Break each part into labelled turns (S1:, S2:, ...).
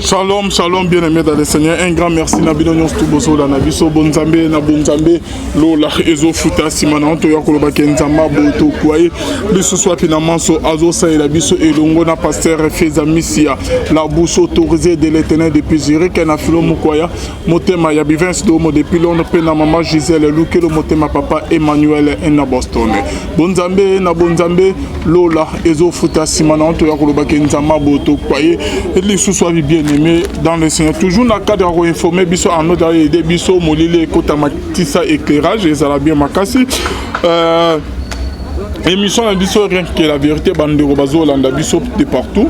S1: Shalom, shalom, bien-aimés dans le Seigneur. Un grand merci Nabino Nyons Tubosola Nabiso Bonzambe na Bonzambe Lola Ezo Futa Simana to yakoloba Kenzamba Boto Kwaye biso soit finalement so Azo Saïla biso elongo na pasteur Feza Missia la bouche autorisée de l'Éternel depuis Zurich na filo Mukwaya motema ya bivens do mo depuis Londres pe na maman Gisèle Lukelo motema papa Emmanuel na Boston Bonzambe na Bonzambe Lola Ezo Futa Simana to yakoloba Kenzamba Boto Kwaye et les soit bien aimé dans le Seigneur. Toujours dans le cadre de informer biso en notre aider biso molile kota matissa éclairage et ça la bien makasi. Émission la biso rien que la vérité bande robazo landa biso de partout.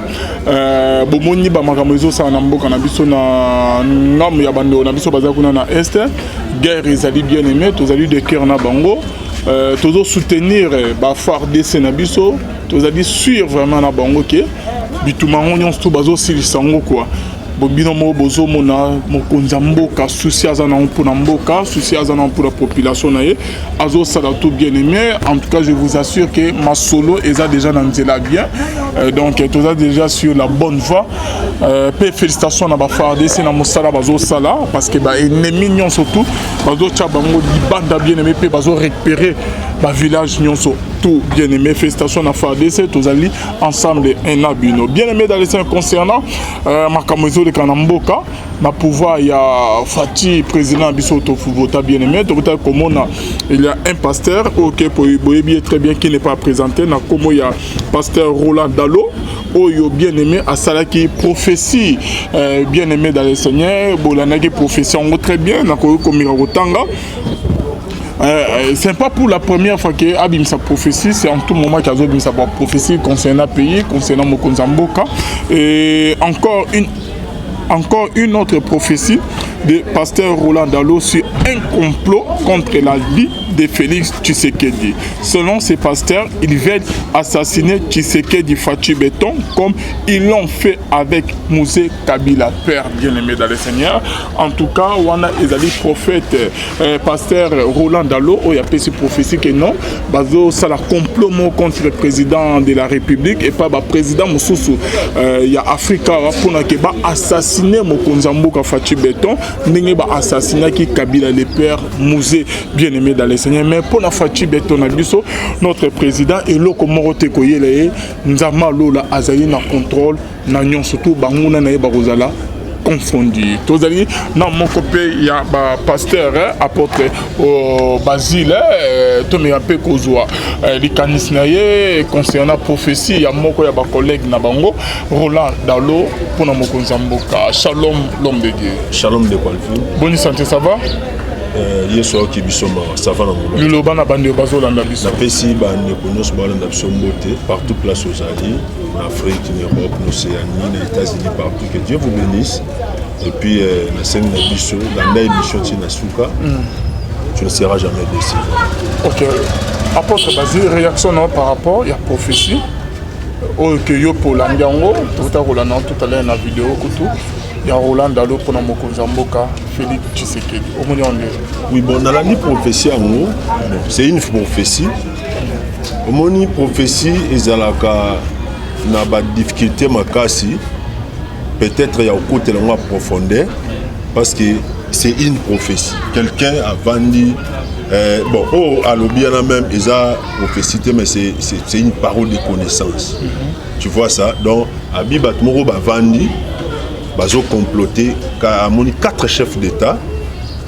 S1: Bomoni ba makamezo sa na mboka na biso na ngam ya bande na biso baza kuna na est. Guerre ezali bien aimé, tozali de cœur na bango. Tozo soutenir ba FARDC na biso, tozali suivre vraiment na bango ke bitumango nyonso to bazo silisango quoi. Bobino mo bozo mona mokonza mboka souci azana pour mboka souci azana pour la population naie azo sala tout bien aimé. En tout cas je vous assure que ma solo est déjà dans la bien donc tout déjà sur la bonne voie. Félicitations à ba FARDC na mosala bazo sala parce que ba ennemi nyon surtout bazo chabango di banda bien aimé pe bazo récupérer ba village nyonso tout bien aimé. Félicitations à FARDC tous allés ensemble un abino bien aimé dans les sens concernant makamezo de Kanamboka na pouvoir il y a Fati président Bisoto Fuvota bien aimé donc comme on a il y a un pasteur OK pour bien très bien qui n'est pas présenté na comme il y a pasteur Roland Dalo Oyo bien aimé à Salaki prophétie bien aimé dans le Seigneur Bolanaki prophétie on très bien na comme Mirotanga. C'est pas pour la première fois que Abim sa prophétie, c'est en tout moment qu'il y a Abim sa prophétie concernant le pays, concernant Mokonzamboka. Et encore une autre prophétie de pasteur Roland Dalo sur un complot contre la vie de Félix Tshisekedi. Selon ces pasteurs, ils veulent assassiner Tshisekedi Fatou Béton comme ils l'ont fait avec Mouzé Kabila, père bien-aimé dans le Seigneur. En tout cas, on a les prophètes, pasteur Roland Dalo, il y a ces prophéties que non, bazo ça la complot contre le président de la République et pas le président Moussoussou. Il y a Africa pour assassiner Mokonzamboka Fatou Béton, n'est pas assassiner qui Kabila le père Mouzé bien-aimé dans le Seigneur. Mais pour la Fatou Béton notre président et l'autre Morote Koyele Nzama Lola Azayi na contrôle na nyon surtout banguna na barozala confondu. Tozali dans mon copé il y a pasteur apôtre Basile Tomé Ape Kozwa likanis naye concernant prophétie il y a moko ya ba collègue na bango Roland Dalo pour na mokonzamboka. Shalom l'homme de Dieu. Shalom de Kwalfi. Bonne santé ça va?
S2: Yeso ki bisoma ça va na
S1: le loba na bande bazo landa biso.
S2: Na pesi bande konos balanda biso mbote partout place aux alliés en Afrique, en Europe, en Océanie, aux États-Unis partout que Dieu vous bénisse. Et puis la scène na biso la émission tina suka. Tu ne seras jamais déçu.
S1: OK. Apôtre Basile réaction non par rapport il y a prophétie que yo pour l'angango tout à Roland tout à l'heure na vidéo kutu. Il y a Roland Dalo pour Mokonzamboka, Félix Tshisekedi.
S2: Oui, bon, dans la prophétie, c'est une prophétie. Au moni prophétie, ils ont la difficulté makasi. Peut-être il y a un côté de profondeur parce que c'est une prophétie. Quelqu'un a vendu. Bon, à l'Obiana même, ils ont prophétie, mais c'est une parole de connaissance. Tu vois ça? Donc, Abibat Moro a vendu. Bazo comploté car moni 4 chefs d'État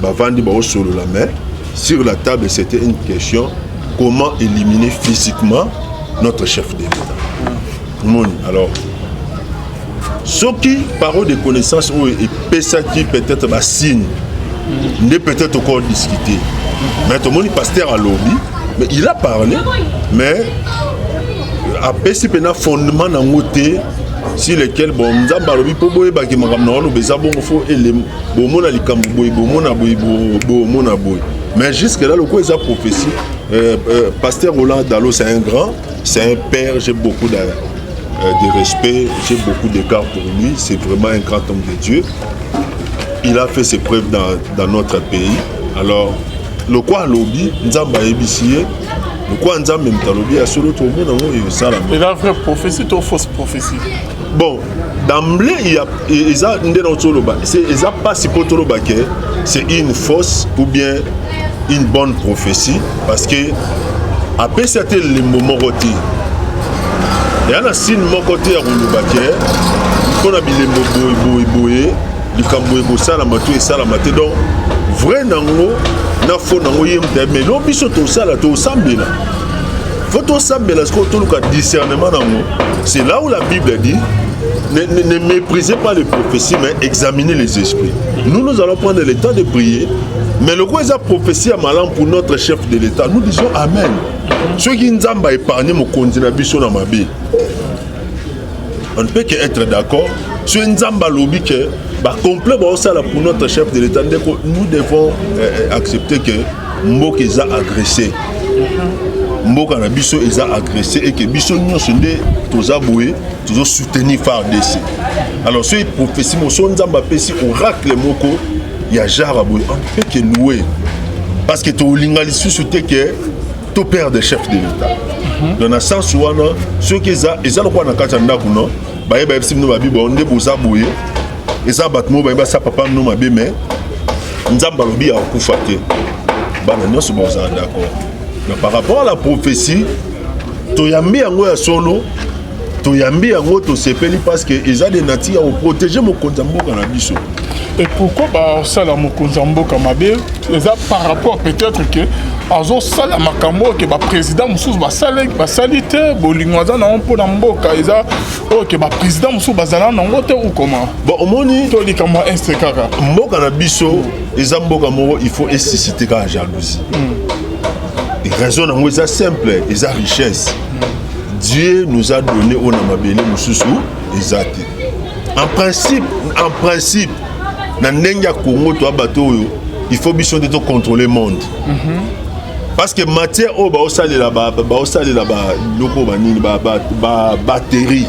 S2: bavandi bao solo la main sur la table. C'était une question: comment éliminer physiquement notre chef d'État. Moni alors ce qui parole de connaissance ou et pesa qui peut-être ba signe n'est peut-être encore discuté mais tout le monde pasteur à lobby mais il a parlé mais après c'est un fondement dans côté si lesquels bon nzamba lobi po boye ba ki makamna ono beza bon fo ele bo mona likambo boye bo mona boye mais jusque là le quoi esa prophétie pasteur Roland Dalo c'est un grand, c'est un père, j'ai beaucoup de respect, j'ai beaucoup d'égard pour lui, c'est vraiment un grand homme de Dieu. Il a fait ses preuves dans notre pays. Alors le quoi lobby nzamba ebisiye le quoi nzamba mtalobi a solo tout le monde
S1: et la vraie prophétie ou fausse prophétie.
S2: bon d'emblée il y a pas si c'est une fausse ou bien une bonne prophétie parce que après c'était le moment côté et à la signe mon côté à Roulubake qu'on a bilé boye likambo ça la matou et ça la maté donc vrai nango na fo nango yemte mais lo biso to sala to sambela faut to sambela ce que to le discernement nango c'est là où la Bible dit ne méprisez pas les prophéties mais examinez les esprits. Nous allons prendre le temps de prier mais le quoi est prophétie à malan pour notre chef de l'État nous disons amen. Ceux qui nous ont épargné mon continent biso na mabe on ne peut qu'être d'accord sur une zamba lobby que complet pour notre chef de l'État nous devons accepter que Mbok est agressé Mbok a biso est agressé et que biso nous sommes tous aboués toujours soutenir FARDC alors ce prophétie mon son zamba pesi oracle moko ya jaraboué on peut que louer parce que to lingalisi souté que to père de chef de l'État dans le sens où ceux qui ont le quoi na katanda kuno ba yeba epsim no babi ba onde boza boye eza batmo ba yeba sa papa no mabe mais nzamba lobi a kufa te bana nyonso boza d'accord mais par rapport à la prophétie to yambi yango ya solo to yambi yango to sepeli parce que eza des natifs à protéger mon konzamboka na biso.
S1: Et pourquoi ça la mokonzamboka mabe eza par rapport peut-être que azo sala makambo ke ba président mususu ba salite bolingwaza na on pona mboka eza OK ba président mususu bazala na ngote ou comment
S2: bon omoni
S1: to likama estekaka
S2: mboka na biso eza mboka moko il faut susciter ka jalousie et raison nango eza simple eza richesse Dieu nous a donné on a mabele mususu ezate en principe na ndenge ya Congo to bato oyo il faut biso de contrôler le monde parce que matière au ba osali la ba loko banini ba batterie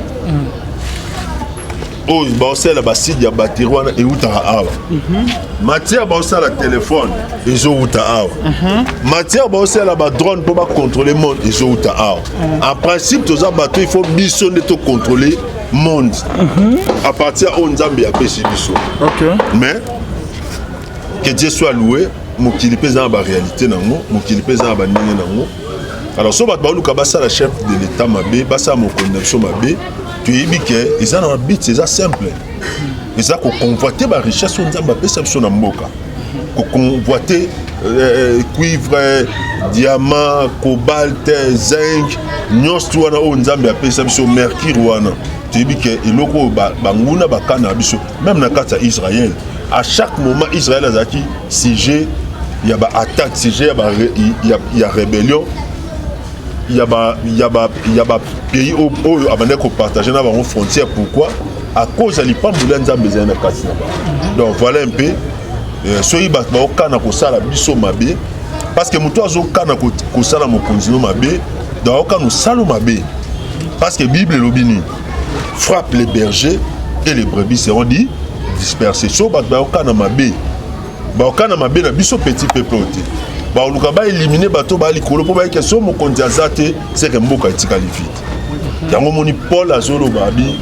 S2: oh ba osali la ba site ya batterie wana e uta awa matière ba osali la téléphone ezo uta awa matière ba osali la ba drone pour ba contrôler le monde ezo uta awa en principe tous za bato il faut biso de contrôler monde à partir où Nzambe a pêché biso. OK. Mais que Dieu soit loué, mon qui pèse dans la réalité nango, mon qui pèse dans la ndenge nango. Alors so bat baluka basa la chef de l'État mabe, basa mon connexion mabe, tu es que ils ont un but c'est ça simple. Ils ont convoiter ba richesse Nzambe pèse biso na mboka. Ko convoiter cuivre, diamant, cobalt, zinc, nyos tu wana o Nzambe a pèse biso mercure wana. Tu dis que iloko banguna bakana biso même na kata Israël à chaque moment Israël a dit si j'ai il y a attaque si j'ai il y a rébellion il y a pays au abandonné ko partager na ba frontière pourquoi à cause de l'ipambula Nzambe na kati donc voilà un peu soyi ba okana ko sala biso mabe parce que muto azo kana ko sala mokonzi no mabe donc okana sala mabe parce que Bible lobini frappe les bergers et les brebis seront dispersés. So ba okana mabe na biso petit peuple oté. Ba oluka ba éliminer bato ba likolo po ba ke so mo kondiazate c'est que mboka etikali vite. Yango moni Paul azolo babi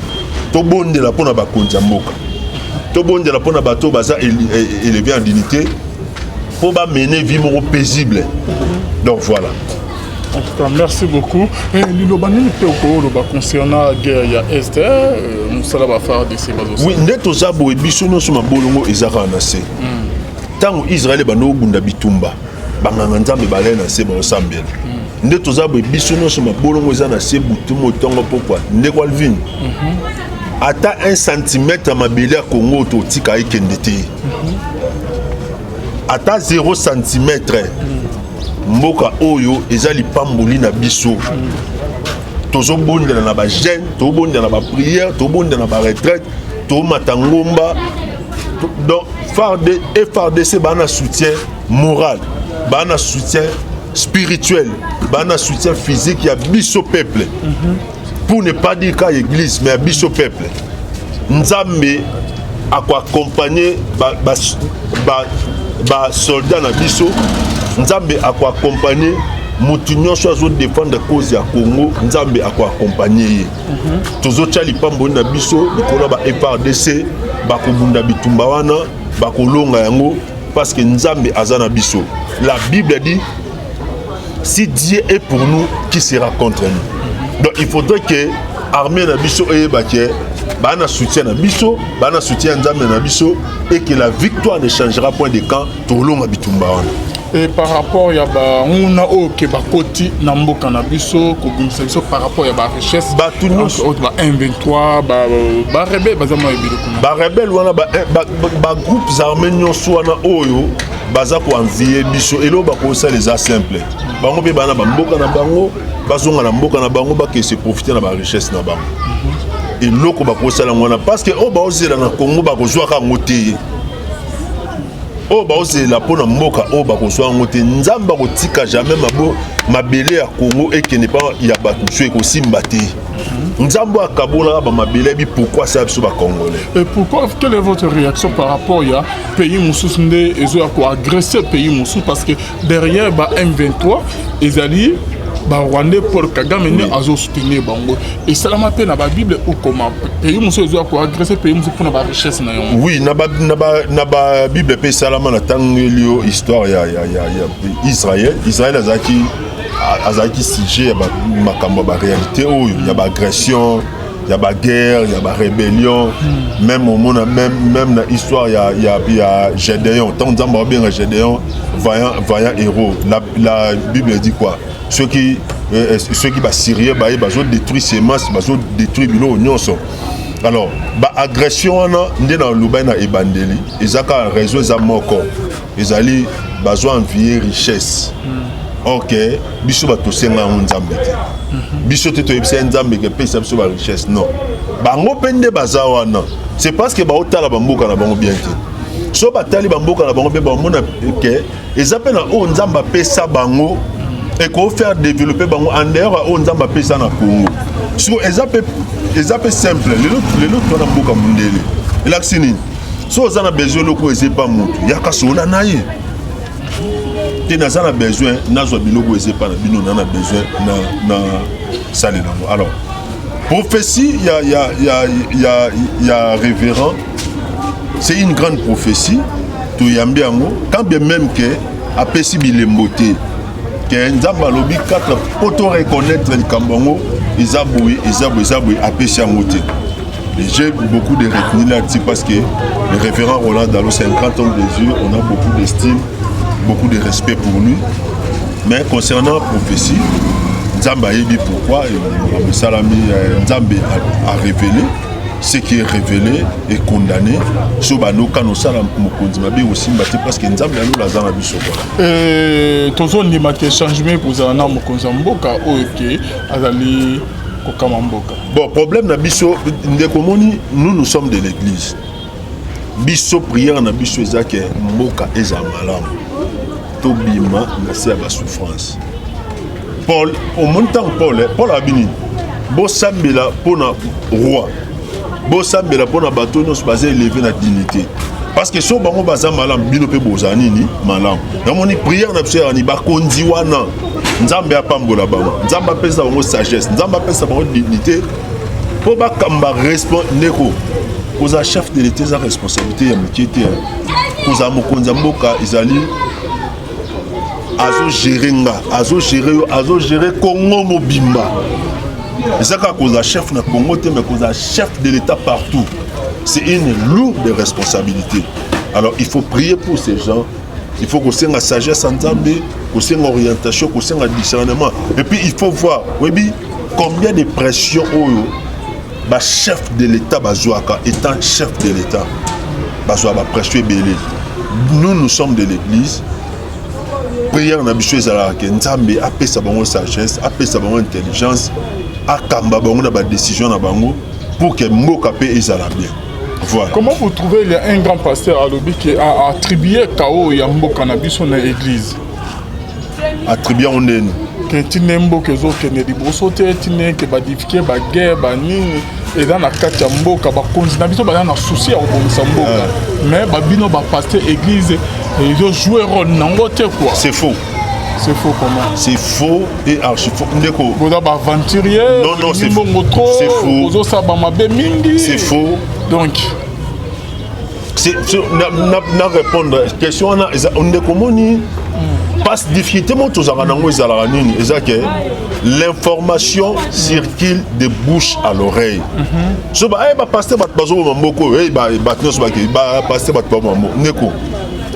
S2: to bondela pona ba kondia mboka. To bondela pona bato baza élevé en dignité pour ba mener vie mo paisible. Donc voilà.
S1: En tout cas, merci beaucoup. L'Ilobani concernant la guerre à Est, nous allons faire des séries.
S2: Oui, nous avons besoin de bolongo ezaka na se. Tant Israël bano bunda bitumba, banganga nzambe balena se ba osambela. Nde tozabo bisono soma bolongo ezana na se butumo tongo pourquoi? Nde kwa Alvin. Ata 1 cm mabele ya Congo to tika ekendete. Ata 0 cm. Mboka oyo ezali pamboli na biso tozo bondela na ba jeune to bondela na ba prière to bondela na ba retraite to matangomba donc FARDC bana soutien moral bana soutien spirituel bana soutien physique ya biso peuple pour ne pas dire qu'à l'église mais à biso peuple Nzambe a quoi accompagner ba soldat na biso Nzambe a accompagné motu nyonso azo défendre cause ya Congo nzambe akoaccompagner ye tozotia lipambo na biso likolo ba FARDC bakobunda bitumba wana bakolonga yango parce que nzambe aza na biso. La Bible dit si Dieu est pour nous, qui sera contre nous? Donc il faudrait que l'armée na biso eyebake bana soutien na biso, bana soutien nzambe na biso et que la victoire ne changera point de camp tolonga bitumba wana.
S1: Et par rapport à on a ok bakoti na mboka na biso ko bimisa biso par rapport à ba richesse
S2: ba tout
S1: autre ba M23 ba rebelle bazama ebilo kuna
S2: ba rebelle wana ba groupes armés nyonso wana oyo baza ko envier biso elo ba ko ça les simple bango pe bana ba mboka na bango bazonga na mboka na bango ba ke se profiter na ba richesse na bango et loko ba ko ça la ngwana parce que o ba ozela na Congo ba ko zwa ka ngote o ba ozela pona mboka o ba ko zwa ngote nzamba ko tika jamais mabele ya Congo et que n'est pas ya ba tué ko simba te nzambo akabola ba mabele bi pourquoi ça biso ba congolais.
S1: Et pourquoi quelle est votre réaction par rapport à pays mususu nde ezo ko agresser pays mususu parce que derrière ba M23 ezali ba Rwandais Paul Kagame ne azo soutenir bango et salama pe na ba Bible ou comment pays mususu ezo ko agresser pays mususu pour na ba richesse na yango.
S2: Oui na ba Bible pe salama na tangelio histoire ya Israël azaki sujet ya makambo ba réalité oyo ya ba agression ya ba guerre ya ba rébellion même au monde même na histoire ya Gédéon tant nzamba bien Gédéon vaillant héros la Bible dit quoi ceux qui ba Syriens ba zo détruire ses masses ba zo détruire bilo nyonso. Alors ba agression wana ndé na luba na ebandeli ezaka réseau za moko ezali bazo envier richesse. Ok, biso bato senga nzambe te. Biso te toyebisa nzambe ke pesa biso ba richesse non. Bango pende bazawana. C'est parce que ba otala bamboka na bango bien te. So batali bamboka na bango pe ba mona ke ezape na o nzamba pesa bango et ko faire développer bango en dehors o nzamba pesa na Congo. So ezape simple. Le lot na mboka mundele. Elaksini. So za na besoin loko ezepa mutu. Yaka sona naye. N'a besoin n'a biloko ezepa na bino na besoin na saler nango. Alors prophétie il y a révérend c'est une grande prophétie to yambi yango quand bien même que apesi bilembote que nzamba lobi quatre auto reconnaître le kambongo ezaboué apesi yango te. J'ai beaucoup de retenue là-dessus parce que le révérend Roland Dalo c'est un grand homme de Dieu, on a beaucoup d'estime, beaucoup de respect pour lui. Mais concernant la prophétie, Nzamba yebi pourquoi Nzambe a révélé ce qui est révélé et condamné. Sobano kanosala mokonzi mabe aussi mbati parce que Nzambe alo lazana biso
S1: quoi. Tozo ni maté changement pour zana mokonzi mboka oke azali kokama mboka.
S2: Bon problème na biso ndekomoni nous sommes de l'église. Biso prière na biso ezake mboka eza malamu. Tobima na se ba souffrance. Paul au montant Paul abini bo sambela pona roi. Bo sambela pona bato nos basé élevé na dignité. Parce que so bango baza malam bino pe bozani ni malam. Na moni prière na biso ni ba kondi wana. Nzambe apambola bango. Nzamba pesa bango sagesse, nzamba pesa bango dignité. Po ba kamba neko. Koza chef de l'État sa responsabilité ya mukete. Koza mokonza mboka izali azo gérer Congo mobimba. Ezaka koza chef na Congo te mais koza chef de l'État partout. C'est une lourde responsabilité. Alors il faut prier pour ces gens. Il faut qu'on ait la sagesse en Nzambe, qu'on ait l'orientation, qu'on ait le discernement. Et puis il faut voir, oui, combien de pression le chef de l'État étant chef de l'État, pression belé. Nous sommes de l'église. Prière na biso ezala ke Nzambe apesa bango sagesse, apesa bango intelligence, akamba bango na ba décision na bango pour que mboka pe ezala bien. Voilà.
S1: Comment vous trouvez un grand pasteur à l'Obi qui a attribué Kao et Mboka na biso na église?
S2: Attribué on est
S1: que tine mboka zo ke ne liboso te tine ke ba difier ba guerre ba nini et dans la kati ya mboka ba konzi na biso ba na souci ya obomisa mboka mais ba bino ba pasteur église et ils ont joué rôle nango te quoi.
S2: C'est faux.
S1: C'est faux comment?
S2: C'est faux et archi faux.
S1: Vous avez aventurier.
S2: Non, c'est faux.
S1: C'est faux.
S2: C'est faux.
S1: Donc.
S2: Na répondre question on est comme passe difficulté moi tous que l'information circule de bouche à l'oreille. So ba passer bat bazo mamboko ba batnos ba passer bat mambo neko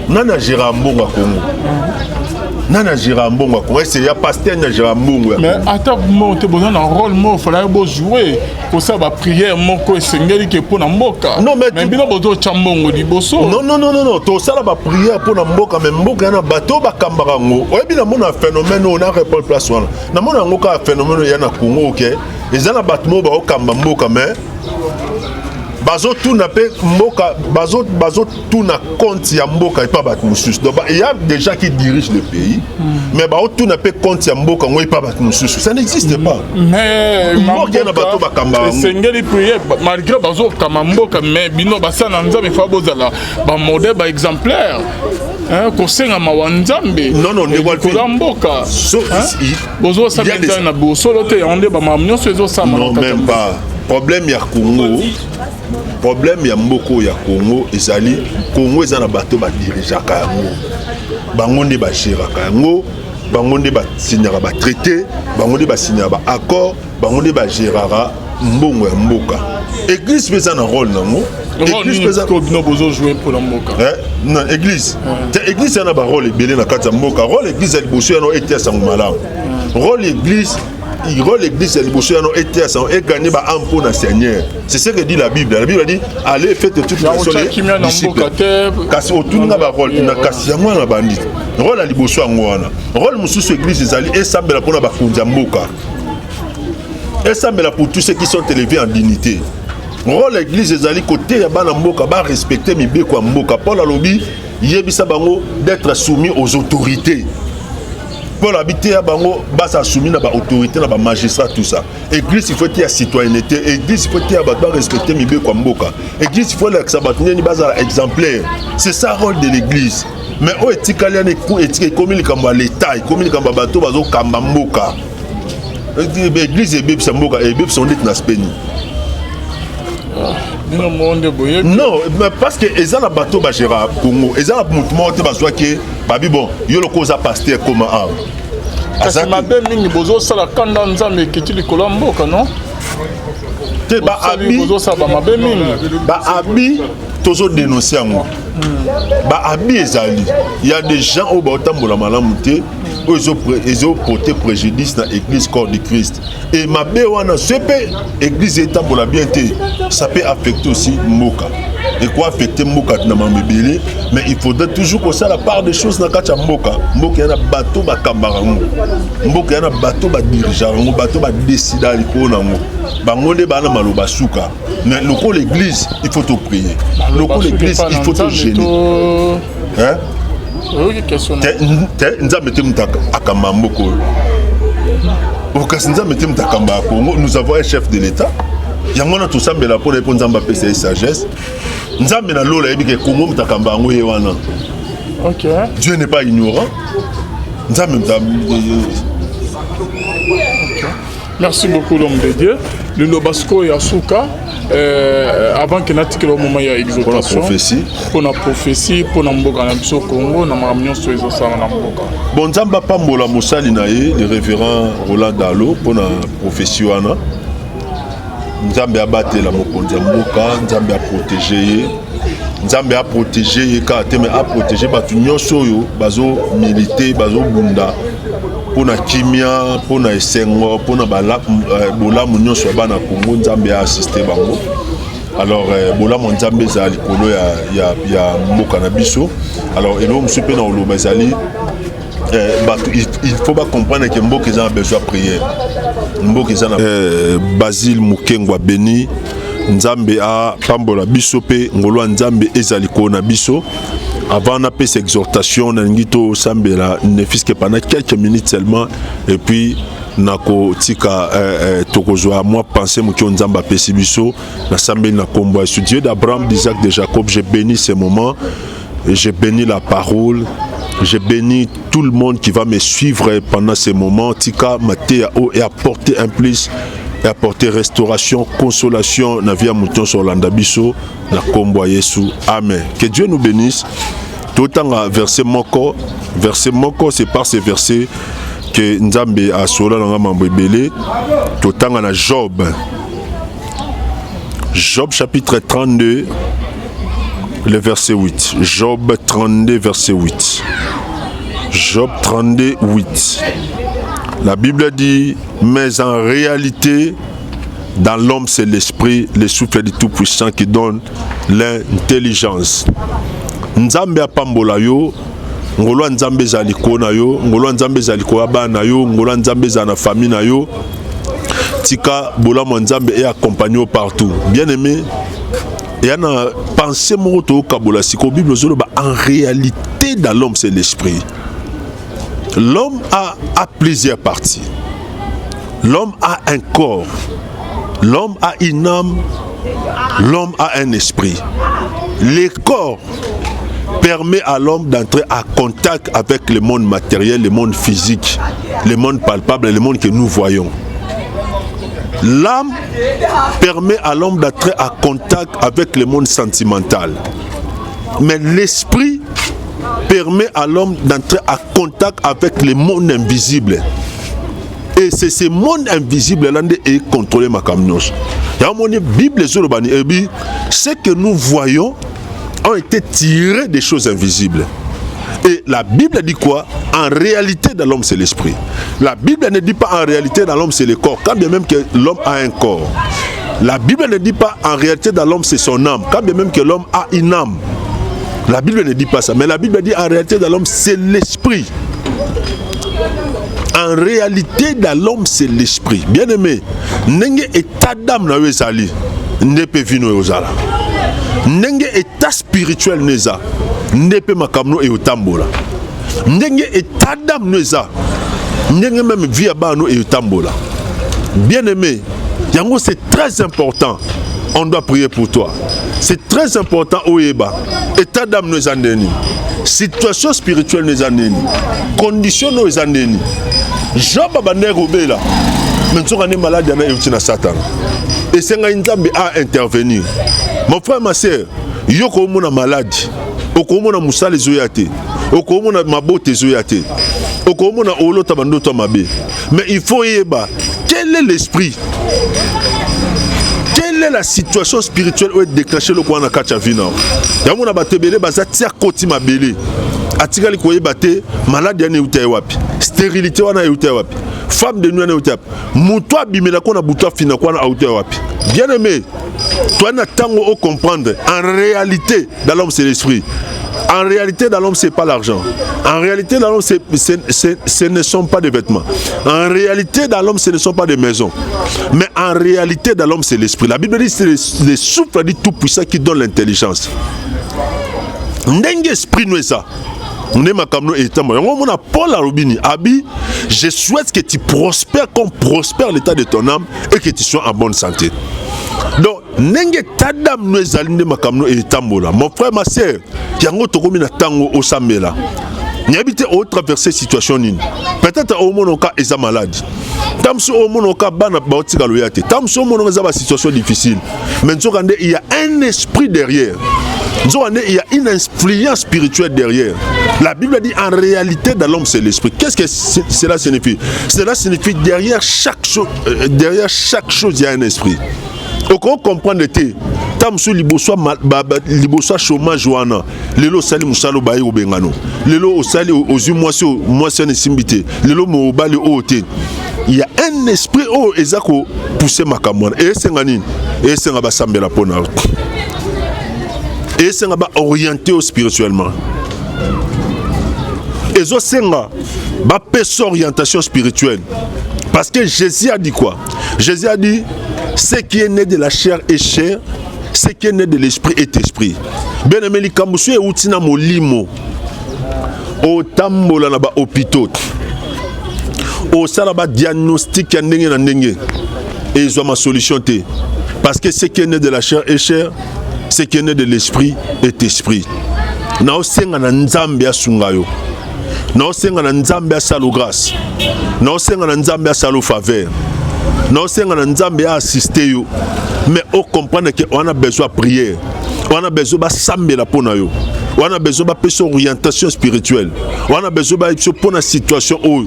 S2: nana Girambonga Congo. Nana Girambonga Congo c'est ya pasteur na Girambonga.
S1: Mais attends moi tu besoin d'un rôle moi fallait beau jouer pour ça ba prière moko esengeli ke pour na mboka.
S2: Non mais
S1: bino bozo chambongo liboso.
S2: Non to ça la ba prière pour na mboka mais mboka na bateau ba kambara ngo. Oyebi na mona phénomène on a répondre place wana. Na mona ngo ka phénomène ya na Congo OK. Ezana batmo ba okamba mboka mais bazo tout na pe mboka bazo tout na compte ya mboka et pas bat musus. Donc il y a des gens qui dirigent le pays mais bazo tout na pe compte ya mboka ngoi pas bat musus. Ça n'existe pas.
S1: Mais
S2: mboka na bato ba kamba.
S1: Sengeli prier malgré bazo kama mboka mais bino basana nzambe fa bozala ba modèle ba exemplaire. Kosenga mawanzambe.
S2: Non, ne voit
S1: pas mboka. Bozo sa na bosolo te onde ba mamnyo sezo sa
S2: non même pas. Problème ya Congo. Problème ya mboko ya Congo ezali Congo eza na bato ba dirigeaka yango bango nde ba géraka yango bango nde ba signaka ba traité bango nde ba signaka ba accord bango nde ba géraka mbongo ya mboka église pesa na rôle nango
S1: église pesa ko bino bozo jouer pour la mboka
S2: non église église na ba rôle ebele na kati ya mboka rôle église ya liboso ya no etia sango malamu rôle église l'église est gagné par un pour le Seigneur. C'est ce que dit la Bible. La Bible dit allez faites toutes les choses. Kasi autour na ba rôle na kasi ya mwana bandit. Rôle à liboso ngwana. Rôle mususu église ezali esambela pona ba kunza mboka. Esambela pour tous ceux qui sont élevés en dignité. Rôle l'église ezali côté ya bana mboka ba respecter mibeko ya mboka. Paul alobi yebisa bango d'être soumis aux autorités. Pour habiter à Bango, basa soumis à l'autorité, à la magistrat, tout ça. Église, il faut qu'il y ait citoyenneté. Église, il faut qu'il y ait respecter Mibé Kwamboka. Église, il faut qu'il y ait un exemplaire. C'est ça le rôle de l'église. Mais au Etikalian est comme il y a l'État, comme il y a bateau, bazo Kamboka. L'église et Bib Samboka et Bib sont des Naspeni. Non, mais parce que les gens ont bateau bajera Congo, les gens ont mouvement qui bazoa que babi bon, yo le cause à pasteur comme un.
S1: Parce que ma belle mingi bozo sala kanda nzambe kiti likolo mboka non?
S2: Te ba abi
S1: bozo sa ba ma belle mingi.
S2: Ba abi tozo dénoncer ngo. Ba abi ezali. Il y a des gens au batambola malamu te. Ils ont porté préjudice dans l'église corps du Christ. Et ma béwana, ce peut l'église est pour la bien. Ça peut affecter aussi Moka. Et quoi affecter Moka dans ma mobile. Mais il faudrait toujours que ça la part des choses dans Kacha Moka. Moka y a un bateau à Kambarango. Moka y a un bateau à dirigeant. Bateau à décider à l'Ikonango. Bangonde Bana Maloba Souka. Mais le coup l'église, il faut te prier. Le coup l'église, il faut te gêner. Hein? Nous avons un chef de l'État. Tout ça, mais la pour répondre à PCS sagesse. Dieu n'est pas ignorant.
S1: Merci beaucoup l'homme de Dieu. Le Lobasco et Asuka, avant que n'attire au moment il y a exaltation. Pour la prophétie, pour la mboka na biso Congo, na mamnyo so ezo na mboka.
S2: Bon nzamba pambola mosali na ye, le révérend Roland Dalo pour la prophétie wana. Nzambe abatela mokonzi mboka, nzambe a protéger. Nzambe a protégé ka te mais a protéger batu nyonso yo bazo militer, bazo bunda. Pour la kimia, pour la esengo, pour la bola munyo so bana Congo nzambe a assisté bango. Alors bola mon nzambe za likolo ya mboka na biso. Alors elo msupe na oloba zali il faut pas comprendre que mboka za besoin de prière. Mboka za Basile Mukengwa Beni nzambe a pambola biso pe ngolo nzambe ezali ko na biso. Avant on a fait cette exhortation, Nangito Sambela ne fils que pendant quelques minutes seulement et puis nako tika tokozwa moi penser mon nzamba pesibiso na Sambela na combo Dieu d'Abraham, d'Isaac, de Jacob. Je bénis ces moments et je bénis la parole Je bénis tout le monde qui va me suivre pendant ces moments. Tika Matéa et apporter un plus et apporter restauration, consolation na vie à mouton sur l'andabiso, na kombo Yesu. Amen. Que Dieu nous bénisse. Tout en verset moko c'est par ces versets que Nzambe a sola na mambo belé. Tout en na Job. Job chapitre 32 le verset 8. Job 32 verset 8. Job 32 8. La Bible dit, mais en réalité, dans l'homme c'est l'esprit, le souffle du Tout-Puissant qui donne l'intelligence. Nzambe apambola yo, ngolo nzambe zaliko na yo, ngolo nzambe zaliko abana yo, ngolo nzambe za na famille na yo. Tika bola nzambe est accompagné partout. Bien aimé, il y a une pensée moto kabola siko Bible en réalité dans l'homme c'est l'esprit. L'homme a plusieurs parties. L'homme a un corps. L'homme a une âme. L'homme a un esprit. Le corps permet à l'homme d'entrer en contact avec le monde matériel, le monde physique, le monde palpable, le monde que nous voyons. L'âme permet à l'homme d'entrer en contact avec le monde sentimental. Mais l'esprit permet à l'homme d'entrer en contact avec le monde invisible. Et c'est ce monde invisible là qui est contrôlé ma camionos. Dans mon Bible, ce que nous voyons ont été tirés des choses invisibles. Et la Bible dit quoi? En réalité, dans l'homme, c'est l'esprit. La Bible ne dit pas en réalité, dans l'homme, c'est le corps. Quand bien même que l'homme a un corps. La Bible ne dit pas en réalité, dans l'homme, c'est son âme. Quand bien même que l'homme a une âme. La Bible ne dit pas ça. Mais la Bible dit en réalité, dans l'homme, c'est l'esprit. En réalité, dans l'homme, c'est l'esprit. Bien aimé, n'enge état d'âme na wezali, ne peut vino ozala. N'enge état spirituel neza, ne peut makamno e otambola. N'enge état d'âme neza, n'enge même vie abano e otambola. Bien aimé, yango c'est très important. On doit prier pour toi. C'est très important Oyeba. État d'âme neza ndeni. Situation spirituelle neza ndeni. Condition neza ndeni. Job abandé robela. Mais tu es malade, il y a Satan. Et c'est un Nzambe à intervenir. Mon frère, ma soeur, yo ko mona malade. Oko mona musale zoyate. Oko mona mabote zoyate. Oko mona olo tabando to mabe. Mais il faut yeba. Quel est l'esprit? Quelle est la situation spirituelle où est déclenché le Kwana Kachavina? Yamuna batebele bazatia koti mabele. Atikali koye bate malade yana ute wapi? Stérilité wana ute wapi? Femme de nuit ute wapi? Mutwa bimela kona butwa fina kwana ute wapi? Bien aimé, toi na tango au comprendre. En réalité, dans l'homme c'est l'esprit. En réalité, dans l'homme, ce n'est pas l'argent. En réalité, dans l'homme, ce ne sont pas des vêtements. En réalité, dans l'homme, ce ne sont pas des maisons. Mais en réalité, dans l'homme, c'est l'esprit. La Bible dit que c'est le souffle du Tout-Puissant qui donne l'intelligence. N'engue esprit nous ça. Paul Arobini, Abi, je souhaite que tu prospères comme prospère l'état de ton âme et que tu sois en bonne santé. Donc, nenge tadam nous alinde makamno et tambola. Mon frère, ma soeur, yango tokomi na tango osambela. Ni habite au traverser situation nini. Peut-être au monoka eza malade. Tamso au monoka bana baotika loyate. Tamso au monoka za ba situation difficile. Mais nzokande il y a un esprit derrière. Nzokande il y a une influence spirituelle derrière. La Bible dit en réalité dans l'homme c'est l'esprit. Qu'est-ce que cela signifie? Cela signifie derrière chaque chose il y a un esprit. Oko comprendre te tamsu liboso chômage wana lelo sali musalo bayi obengano lelo osali ozu mwasi ne simbite lelo mobali ote. Il y a un esprit ezako pousser makamwana et senga nini et senga basambela pona et senga ba orienté spirituellement ezo senga ba pesa orientation spirituelle parce que Jésus a dit quoi? Jésus a dit ce qui est né de la chair est chair, ce qui est né de l'esprit est esprit. Bien aimé, les kamoussou et outina molimo. O tambola na ba hôpitaux. O salaba diagnostic ya ndenge na ndenge. Et ils ont ma solution te. Parce que ce qui est né de la chair est chair, ce qui est né de l'esprit est esprit. Na osenga na nzambe asunga yo. Non senga na nzambe asalo grâce. Non senga na nzambe asalo faveur. Non senga na nzambe a assister yo. Mais on comprend que on a besoin de prière. On a besoin de sambela pona yo. On a besoin de orientation spirituelle. On a besoin de pour la situation où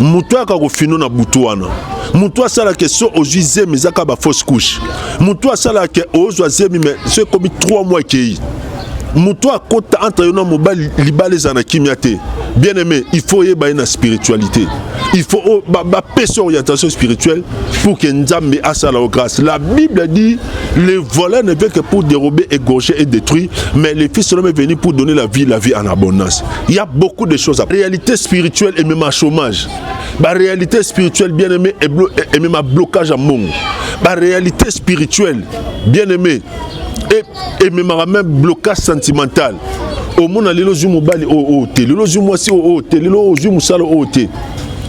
S2: mutua ka kofino na butuana. Mutua sala que so ojuize mezaka ba fausse couche. Mutua sala que ojuize mais c'est comme 3 mois qui. Mutua kota entre yo na mobile libale za na kimiate. Bien aimé, il faut y avoir une spiritualité. Il faut une orientation spirituelle pour que Nzambe ait la grâce. La Bible dit le voleur ne vient que pour dérober, égorger et détruire, mais le Fils de l'homme est venu pour donner la vie en abondance. Il y a beaucoup de choses. La réalité spirituelle et même un chômage. La réalité spirituelle, bien aimé, et même un blocage à monde. La réalité spirituelle, bien aimé, et même un blocage sentimental. Au monde, les lois mobile au hôtel, les lois moisi au hôtel, les lois musal au hôtel.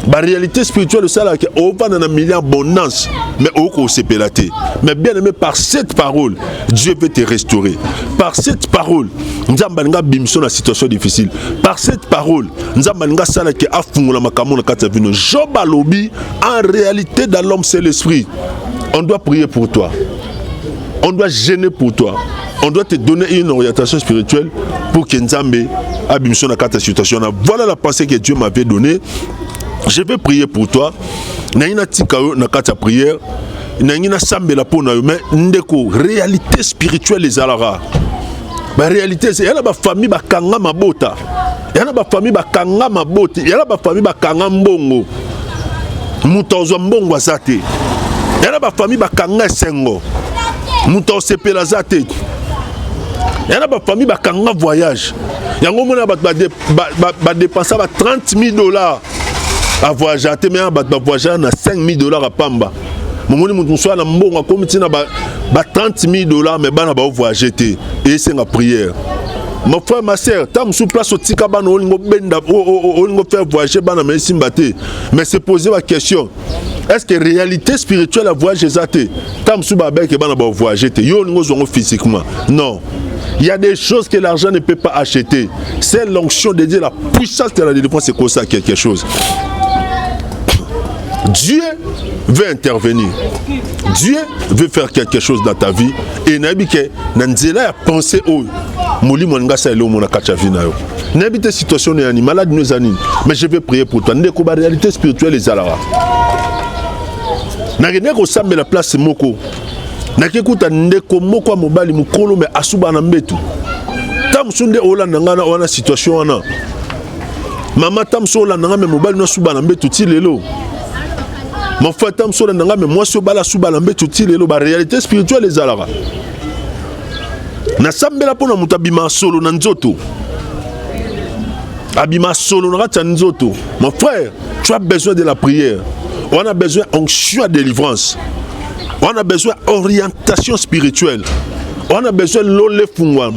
S2: La réalité spirituelle, c'est là qu'on va dans un milliard d'abondance, mais on s'est pélaté. Mais bien aimé, par cette parole, Dieu veut te restaurer. Par cette parole, nous avons bimson la situation difficile. Par cette parole, nous avons sala qui a fondé la makamon na vino. Job a lobby, en réalité, dans l'homme, c'est l'esprit. On doit prier pour toi. On doit gêner pour toi. On doit te donner une orientation spirituelle pour que Nzambe abimson na kata situation. Voilà la pensée que Dieu m'avait donnée. Je vais prier pour toi. Naina tikao na kata prière. Naina sambe la pona mais ndeko réalité spirituelle les alara. La réalité c'est yala ba famille ba kanga mabota. Yala ba famille ba kanga mabota. Yala ba famille ba kanga mbongo. Mutozo mbongo azate. Yala ba famille ba kanga sengo. Muto sepela zate. Yala ba famille ba kanga voyage. Yango mona ba dépenser ba $30,000 à voyager, mais à voyager à $5,000 à Pamba. Mon mon soit na mbongo comme tina ba $30,000 mais bana ba voyager et c'est la prière. Mon frère ma sœur, tam sous place au tika bana olingo benda olingo faire voyager bana mais simbate. Mais c'est poser la question. Est-ce que réalité spirituelle à voyager zate? Tam sous ba que bana ba voyager yo olingo zongo physiquement. Non. Il y a des choses que l'argent ne peut pas acheter. C'est l'onction de Dieu, la puissance de la délivrance, c'est comme ça quelque chose. Dieu veut intervenir. Dieu veut faire quelque chose dans ta vie. Et Nabike, Nanzela a pensé au Mouli Mongasa et l'homme Nakachavina. N'habite situation n'est ni malade nous anime. Mais je vais prier pour toi. N'est-ce pas réalité spirituelle les alara. N'a ko sambe la place moko. N'a kekuta ndeko moko mobali mukolo me asuba na mbetu. Tam sunde ola ngana wana situation wana. Mama tam sola ngana mobali na suba na mbetu ti lelo. Mon frère tam sola ngana me moi so bala suba na mbetu ti lelo ba réalité spirituelle les alara. Na sambela pona mutabima solo na nzoto. Abima solo na rata nzoto. Mon frère, tu as besoin de la prière. On a besoin d'onction de délivrance. On a besoin d'orientation spirituelle. On a besoin de l'olé fungwam.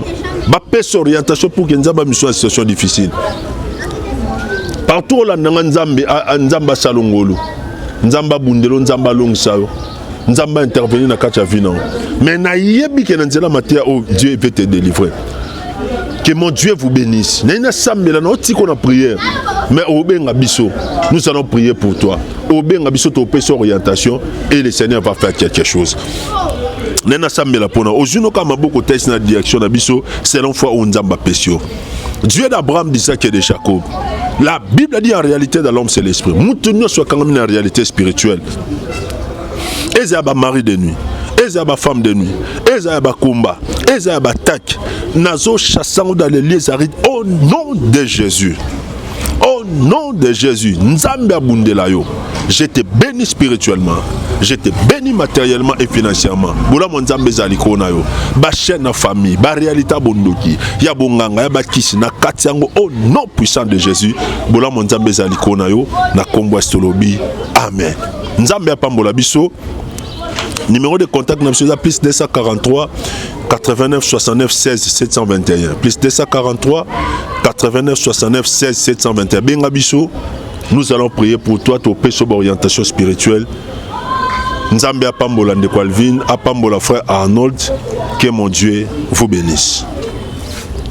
S2: Orientation pour que nous ayons une situation difficile. Partout là, nous avons salongolo. Nous avons bundelo, nous avons longsao. Nous avons intervenu dans la vie. Mais nous avons que nous avons matière où Dieu veut te délivrer. Que mon Dieu vous bénisse. Nous avons prière. Mais nous allons prier pour toi. Orientation et le Seigneur va faire quelque chose. C'est l'enfant où nous avons Dieu d'Abraham, d'Isaac et de Jacob. La Bible dit en réalité dans l'homme c'est l'esprit. Nous sommes quand même une réalité spirituelle. Ezaba mari de nuit. Ezaba femme de nuit. Ezaba combat. Ezaba tak. Nazo chassant dans les lieux arides au nom de Jésus. Au nom de Jésus, Nzambe abundela yo. Je te bénis spirituellement, je te bénis matériellement et financièrement. Bola mon Nzambe zaliko na yo. Ba chaîne na famille, ba réalité bondoki, ya bonganga, ya ba kisi na katiango au nom puissant de Jésus. Bola mon Nzambe zaliko na yo na kombo estolobi. Amen. Nzambe apambola biso. Numéro de contact na plus 243 89 69 16 721 plus 243 89 69 16 721. Benga biso, nous allons prier pour toi, ton paix sur orientation spirituelle. Nzambe apambola ndeko Alvin, apambola frère Arnold, que mon Dieu vous bénisse.